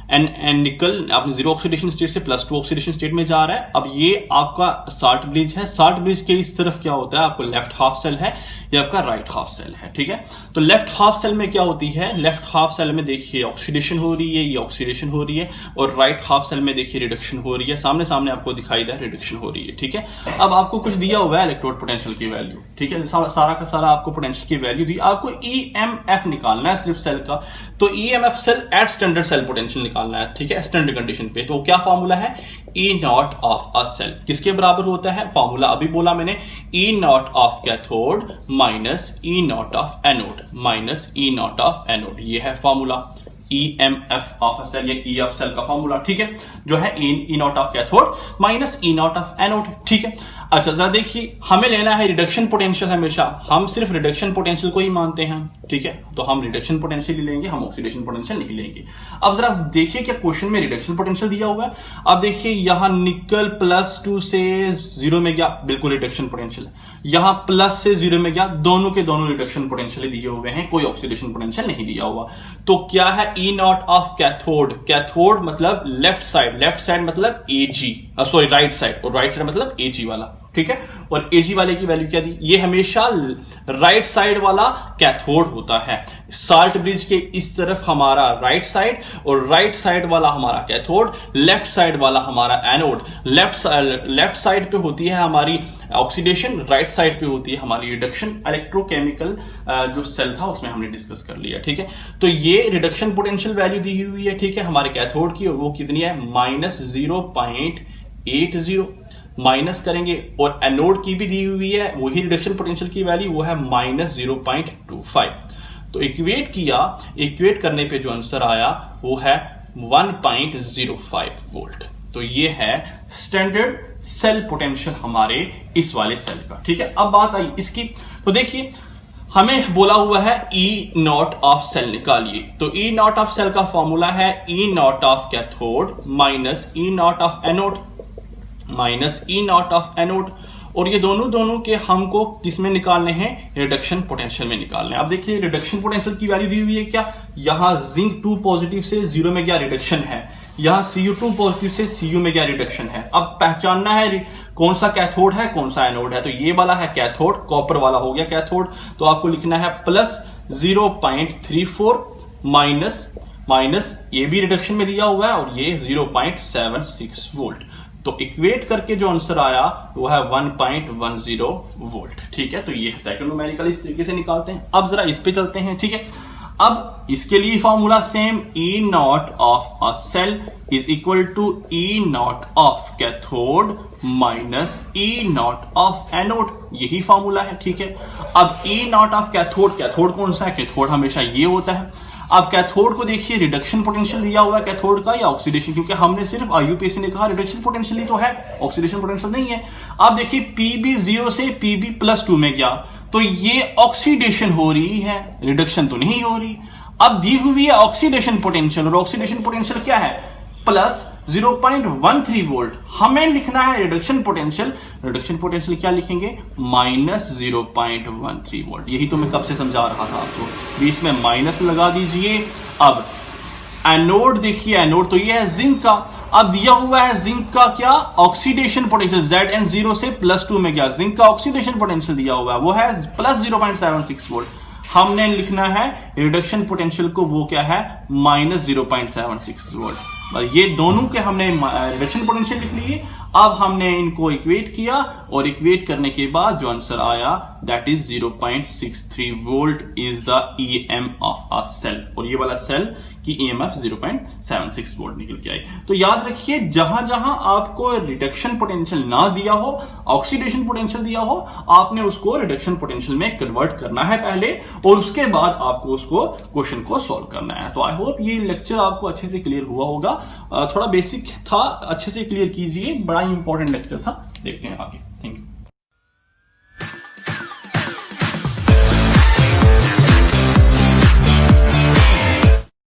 एंड निकल आपने 0 ऑक्सीडेशन स्टेट से +2 ऑक्सीडेशन स्टेट में जा रहा है। अब ये आपका साल्ट ब्रिज है, साल्ट ब्रिज के इस तरफ क्या होता है, आपको लेफ्ट हाफ सेल है, ये आपका राइट हाफ सेल है। ठीक है, तो लेफ्ट हाफ सेल में क्या होती है, लेफ्ट हाफ सेल में देखिए ऑक्सीडेशन हो रही है, ये ऑक्सीडेशन हो रही है, और राइट हाफ सेल में देखिए रिडक्शन हो रही है, सामने सामने आपको दिखाई दे रिडक्शन हो रही है। ठीक है, अब आपको कुछ दिया हुआ है इलेक्ट्रोड पोटेंशियल की वैल्यू। ठीक है, सारा का सारा आपको पोटेंशियल की वैल्यू दी, आपको EMF निकालना है सिर्फ सेल का। तो EMF cell at standard cell potential निकालना है। ठीक है, स्टैंडर्ड कंडीशन पे। तो क्या फॉर्मूला है, E not of a cell किसके बराबर होता है, फॉर्मूला अभी बोला मैंने, E not of cathode minus E not of anode minus E not of anode. ये है formula EMF of a cell या E ऑफ सेल का फॉर्मूला। ठीक है, जो है E not of cathode minus E not of anode. ठीक है, अच्छा जरा देखिए, हमें लेना है रिडक्शन पोटेंशियल। हमेशा हम सिर्फ रिडक्शन पोटेंशियल को ही मानते हैं। ठीक है, तो हम रिडक्शन पोटेंशियल ही लेंगे, हम ऑक्सीडेशन पोटेंशियल नहीं लेंगे। अब जरा देखिए क्या क्वेश्चन में रिडक्शन पोटेंशियल दिया हुआ है। अब देखिए यहां निकल +2 से 0 में गया, बिल्कुल रिडक्शन पोटेंशियल। यहां प्लस से 0 में गया, दोनों के दोनों रिडक्शन पोटेंशियल दिए हुए हैं, कोई ऑक्सीडेशन पोटेंशियल नहीं दिया हुआ। तो क्या है, E not of cathode, cathode मतलब लेफ्ट साइड मतलब AG, सॉरी राइट साइड, और राइट साइड मतलब AG वाला। ठीक है, और AG वाले की वैल्यू क्या दी, ये हमेशा राइट साइड वाला कैथोड होता है। साल्ट ब्रिज के इस तरफ हमारा राइट साइड, और राइट साइड वाला हमारा कैथोड, लेफ्ट साइड वाला हमारा एनोड। लेफ्ट साइड पे होती है हमारी ऑक्सीडेशन, राइट साइड पे होती है हमारी रिडक्शन। इलेक्ट्रोकेमिकल जो सेल था उसमें हमने डिस्कस कर लिया। ठीक है, तो ये रिडक्शन पोटेंशियल वैल्यू दी हुई है। ठीक है, हमारे कैथोड की, वो कितनी है, -0.80 माइनस करेंगे, और एनोड की भी दी हुई है वही रिडक्शन पोटेंशियल की वैल्यू, वो है -0.25। तो इक्वेट किया, इक्वेट करने पे जो आंसर आया वो है 1.05 वोल्ट। तो ये है स्टैंडर्ड सेल पोटेंशियल हमारे इस वाले सेल का। ठीक है, अब बात आई इसकी, तो देखिए हमें बोला हुआ है E नॉट ऑफ सेल निकालिए। तो E नॉट ऑफ सेल का फॉर्मूला है E not of cathode minus E not of anode minus E not of anode. और ये दोनों के हमको किसमें निकालने हैं, रिडक्शन पोटेंशियल में निकालने हैं। अब देखिए रिडक्शन पोटेंशियल की वैल्यू दी हुई है क्या, यहां जिंक 2 पॉजिटिव से 0 में क्या रिडक्शन है, यहां Cu2 पॉजिटिव से Cu में क्या रिडक्शन है। अब पहचानना है कौन सा कैथोड है कौन सा एनोड है। तो ये वाला है कैथोड, कॉपर वाला हो गया कैथोड। तो आपको लिखना है +0.34 माइनस ये भी रिडक्शन में दिया हुआ है, और ये 0.76 वोल्ट। तो इक्वेट करके जो आंसर आया वो है 1.10 वोल्ट। ठीक है, तो ये सेकंड न्यूमेरिकल इस तरीके से निकालते हैं। अब जरा इस पे चलते हैं। ठीक है, अब इसके लिए formula same, E not of a cell is equal to E not of cathode minus E not of anode, यही फॉर्मूला है। ठीक है, अब E not of cathode, cathode कौन सा है? कैथोड हमेशा ये होता है। अब कैथोड को देखिए, रिडक्शन पोटेंशियल दिया हुआ है कैथोड का या ऑक्सीडेशन, क्योंकि हमने सिर्फ आईयूपीएसी ने कहा रिडक्शन पोटेंशियल ही तो है, ऑक्सीडेशन पोटेंशियल नहीं है। अब देखिए पीबी 0 से पीबी +2 में गया तो ये ऑक्सीडेशन हो रही है, रिडक्शन तो नहीं हो रही। अब दी हुई है ऑक्सीडेशन पोटेंशियल, और ऑक्सीडेशन पोटेंशियल क्या है? Plus 0.13 volt. हमें लिखना है रिडक्शन पोटेंशियल, रिडक्शन पोटेंशियल क्या लिखेंगे? Minus 0.13 volt. यही तो मैं कब से समझा रहा था आपको, बीच में माइनस लगा दीजिए। अब एनोड देखिए, एनोड तो ये है जिंक का। अब दिया हुआ है जिंक का क्या? ऑक्सीडेशन पोटेंशियल, Zn 0 से +2 में गया, जिंक का ऑक्सीडेशन पोटेंशियल दिया हुआ है वो है प्लस 0.76 वोल्ट। हमने लिखना है रिडक्शन पोटेंशियल को, वो क्या है? Minus 0.76 volt. ये दोनों के हमने रिडक्शन पोटेंशियल लिख लिए। अब हमने इनको इक्वेट किया, और इक्वेट करने के बाद जो आंसर आया that is 0.63 volt is the EM of a cell, और ये वाला सेल की ईएमएफ 0.76 वोल्ट निकल के आई। तो याद रखिए, जहां जहां आपको रिडक्शन पोटेंशियल ना दिया हो, ऑक्सीडेशन पोटेंशियल दिया हो, आपने उसको रिडक्शन पोटेंशियल में कन्वर्ट करना है पहले, और उसके बाद आपको उसको क्वेश्चन को सॉल्व करना है। तो आई होप ये लेक्चर आपको अच्छे से क्लियर हुआ होगा। थोड़ा बेसिक था, अच्छे से क्लियर कीजिए, बड़ा इंपॉर्टेंट लेक्चर था। देखते हैं आगे। Thank you.